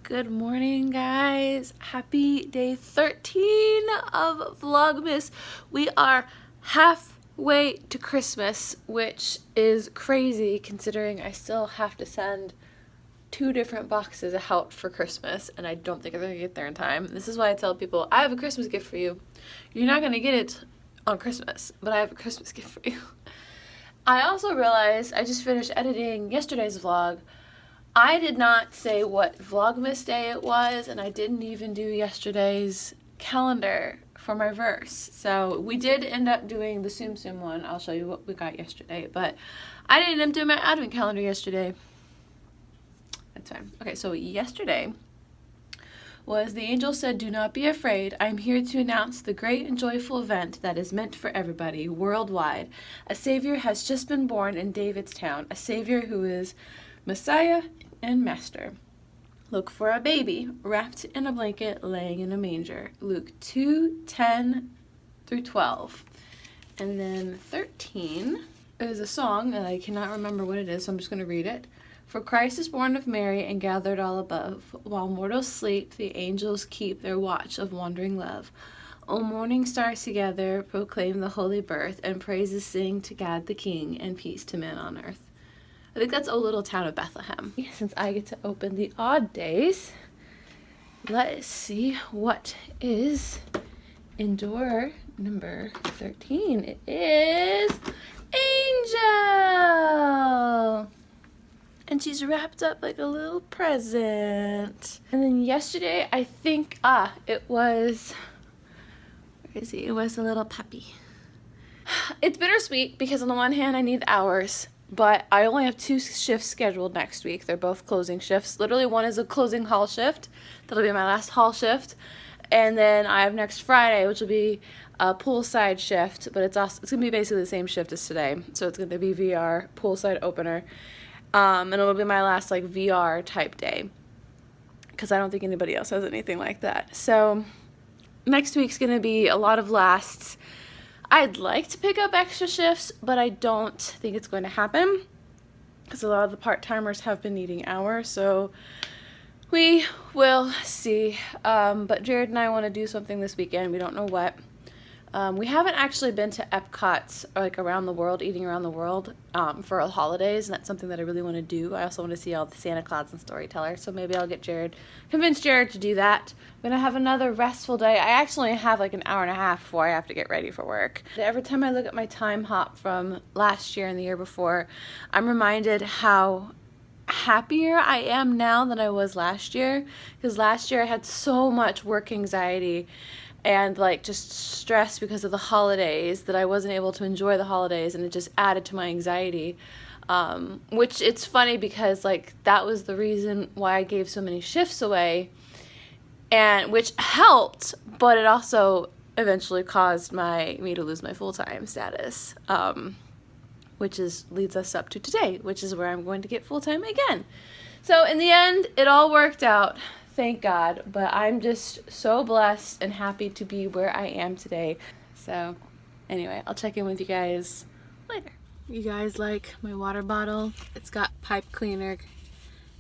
Good morning, guys. Happy day 13 of Vlogmas. We are halfway to Christmas, which is crazy considering I still have to send 2 different boxes out for Christmas, and I don't think I'm going to get there in time. This is why I tell people, I have a Christmas gift for you. You're not going to get it on Christmas, but I have a Christmas gift for you. I also realized I just finished editing yesterday's vlog. I did not say what Vlogmas day it was, and I didn't even do yesterday's calendar for my verse. So we did end up doing the Tsum Tsum one. I'll show you what we got yesterday, but I didn't end up doing my advent calendar yesterday. That's fine. Okay, so yesterday was the angel said, "Do not be afraid. I am here to announce the great and joyful event that is meant for everybody worldwide. A Savior has just been born in David's town, a Savior who is Messiah and Master. Look for a baby wrapped in a blanket laying in a manger." Luke 2:10 through 12. And then 13 is a song, and I cannot remember what it is, so I'm just going to read it. "For Christ is born of Mary and gathered all above. While mortals sleep, the angels keep their watch of wandering love. O morning stars together proclaim the holy birth, and praises sing to God the King, and peace to men on earth." I think that's O Little Town of Bethlehem. Since I get to open the odd days, let's see what is in door number 13. It is Angel! And she's wrapped up like a little present. And then yesterday, I think, it was, where is he? It was a little puppy. It's bittersweet because on the one hand, I need the hours, but I only have 2 shifts scheduled next week. They're both closing shifts. Literally, one is a closing hall shift. That'll be my last hall shift. And then I have next Friday, which will be a poolside shift, but it's going to be basically the same shift as today. So it's going to be VR, poolside opener. And it'll be my last like VR type day, because I don't think anybody else has anything like that. So next week's going to be a lot of lasts. I'd like to pick up extra shifts, but I don't think it's going to happen because a lot of the part-timers have been needing hours, so we will see. But Jared and I want to do something this weekend. We don't know what. We haven't actually been to Epcot's, like around the world, eating around the world for the holidays, and that's something that I really want to do. I also want to see all the Santa Claus and Storyteller, so maybe I'll convince Jared to do that. I'm going to have another restful day. I actually have like an hour and a half before I have to get ready for work. Every time I look at my time hop from last year and the year before, I'm reminded how happier I am now than I was last year, because last year I had so much work anxiety and like just stress because of the holidays that I wasn't able to enjoy the holidays, and it just added to my anxiety, which it's funny because like that was the reason why I gave so many shifts away, and which helped, but it also eventually caused me to lose my full-time status, which leads us up to today, which is where I'm going to get full-time again. So in the end, it all worked out. Thank God, but I'm just so blessed and happy to be where I am today. So anyway, I'll check in with you guys later. You guys like my water bottle? It's got pipe cleaner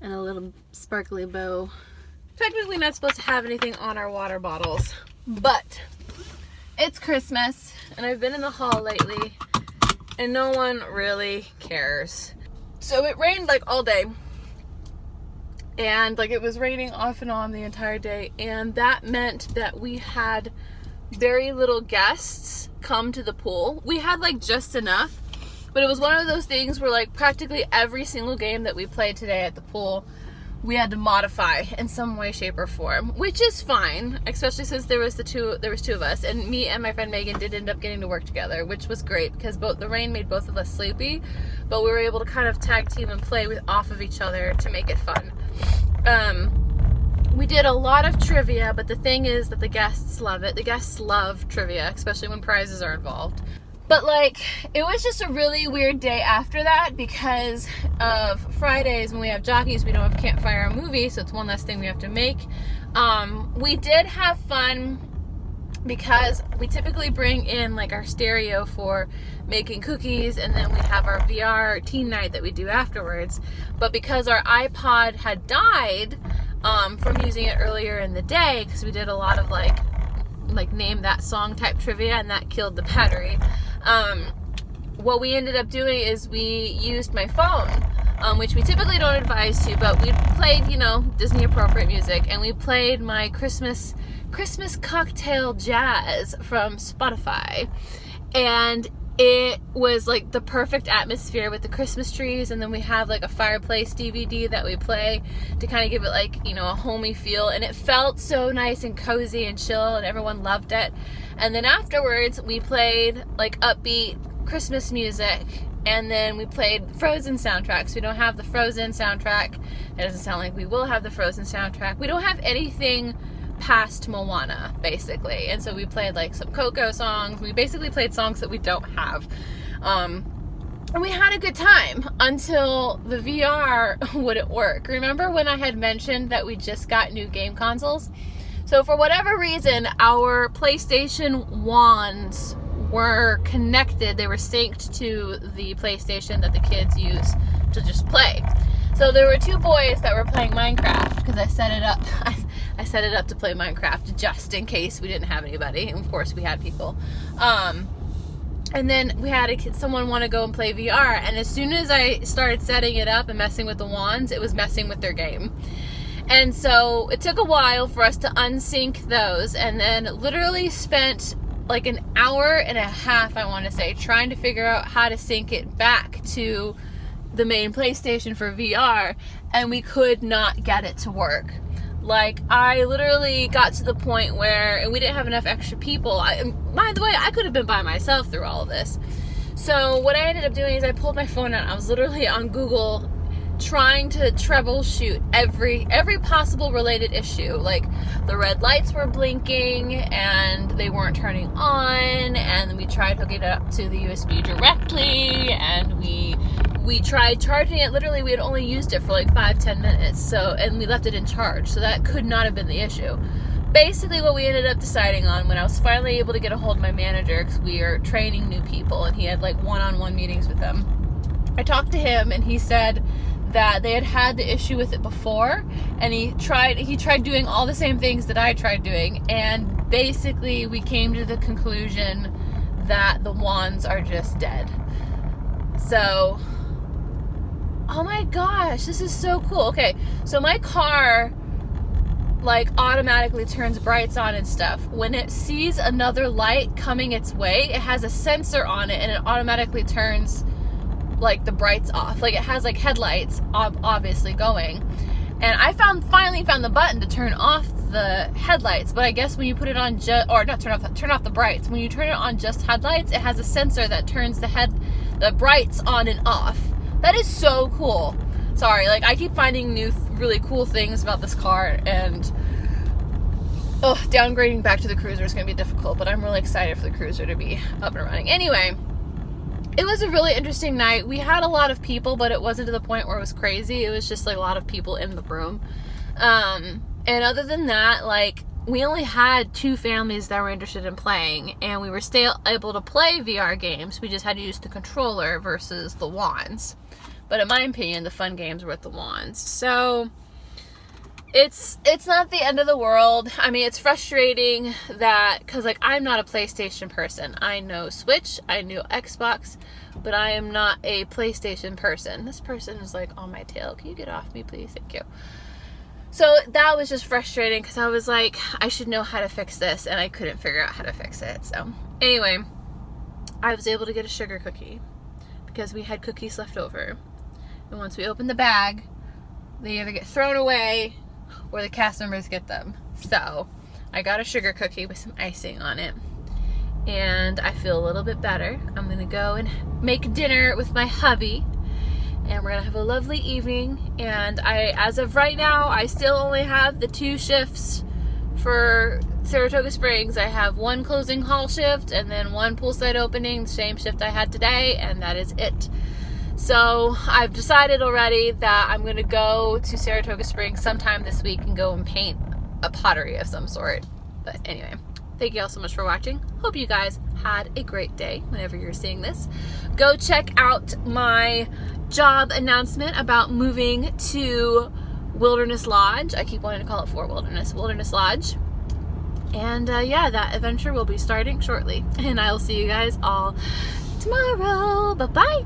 and a little sparkly bow. Technically not supposed to have anything on our water bottles, but it's Christmas and I've been in the hall lately and no one really cares. So it rained like all day. And like it was raining off and on the entire day, and that meant that we had very little guests come to the pool. We had like just enough, but it was one of those things where like practically every single game that we played today at the pool we had to modify in some way, shape, or form, which is fine, especially since there was 2 of us, and me and my friend Megan did end up getting to work together, which was great because the rain made both of us sleepy, but we were able to kind of tag team and play off of each other to make it fun. We did a lot of trivia, but the thing is that the guests love it. The guests love trivia, especially when prizes are involved. But like, it was just a really weird day after that because of Fridays when we have jockeys, we don't have Campfire or movie, so it's one less thing we have to make. We did have fun because we typically bring in like our stereo for making cookies, and then we have our VR teen night that we do afterwards. But because our iPod had died, from using it earlier in the day, because we did a lot of like name that song type trivia, and that killed the battery. What we ended up doing is we used my phone, which we typically don't advise to, but we played, you know, Disney appropriate music, and we played my Christmas cocktail jazz from Spotify, and it was like the perfect atmosphere with the Christmas trees, and then we have like a fireplace DVD that we play to kind of give it like, you know, a homey feel, and it felt so nice and cozy and chill, and everyone loved it. And then afterwards we played like upbeat Christmas music, and then we played Frozen soundtracks. We don't have the Frozen soundtrack. It doesn't sound like we will have the Frozen soundtrack. We don't have anything past Moana, basically. And so we played like some Coco songs. We basically played songs that we don't have. And we had a good time until the VR wouldn't work. Remember when I had mentioned that we just got new game consoles? So for whatever reason, our PlayStation wands were connected. They were synced to the PlayStation that the kids use to just play. So there were two boys that were playing Minecraft, because I set it up. I set it up to play Minecraft just in case we didn't have anybody. And of course we had people. And then we had someone want to go and play VR. And as soon as I started setting it up and messing with the wands, it was messing with their game. And so it took a while for us to unsync those, and then literally spent like an hour and a half, I want to say, trying to figure out how to sync it back to the main PlayStation for VR, and we could not get it to work. Like, I literally got to the point where, and we didn't have enough extra people. By the way, I could have been by myself through all of this. So what I ended up doing is I pulled my phone out. I was literally on Google trying to troubleshoot every possible related issue. Like, the red lights were blinking and they weren't turning on, and we tried hooking it up to the USB directly, and we tried charging it. Literally, we had only used it for like 5-10 minutes, so, and we left it in charge, so that could not have been the issue. Basically what we ended up deciding on, when I was finally able to get a hold of my manager, because we are training new people and he had like one-on-one meetings with them, I talked to him and he said that they had the issue with it before, and he tried doing all the same things that I tried doing, and basically we came to the conclusion that the wands are just dead. So, oh my gosh, this is so cool. Okay, so my car like automatically turns brights on and stuff. When it sees another light coming its way, it has a sensor on it and it automatically turns like the brights off. Like, it has like headlights obviously going, and I finally found the button to turn off the headlights, but I guess when you put it on turn off the brights, when you turn it on just headlights, it has a sensor that turns the brights on and off. That is so cool. Sorry, like, I keep finding new really cool things about this car, and downgrading back to the Cruiser is going to be difficult, but I'm really excited for the Cruiser to be up and running. Anyway, it was a really interesting night. We had a lot of people, but it wasn't to the point where it was crazy. It was just like a lot of people in the room. And other than that, like, we only had 2 families that were interested in playing, and we were still able to play VR games. We just had to use the controller versus the wands. But in my opinion, the fun games were with the wands. So it's not the end of the world. I mean, it's frustrating that, because like, I'm not a PlayStation person. I know Switch, I know Xbox, but I am not a PlayStation person. This person is like on my tail. Can you get off me, please? Thank you. So that was just frustrating, because I was like, I should know how to fix this, and I couldn't figure out how to fix it. So anyway, I was able to get a sugar cookie because we had cookies left over. And once we open the bag, they either get thrown away or the cast members get them. So I got a sugar cookie with some icing on it, and I feel a little bit better. I'm gonna go and make dinner with my hubby, and we're gonna have a lovely evening. And as of right now, I still only have the 2 shifts for Saratoga Springs. I have 1 closing hall shift and then 1 poolside opening, the same shift I had today, and that is it. So I've decided already that I'm going to go to Saratoga Springs sometime this week and go and paint a pottery of some sort. But anyway, thank you all so much for watching. Hope you guys had a great day whenever you're seeing this. Go check out my job announcement about moving to Wilderness Lodge. I keep wanting to call it Fort Wilderness. Wilderness Lodge. And yeah, that adventure will be starting shortly. And I will see you guys all tomorrow. Bye-bye.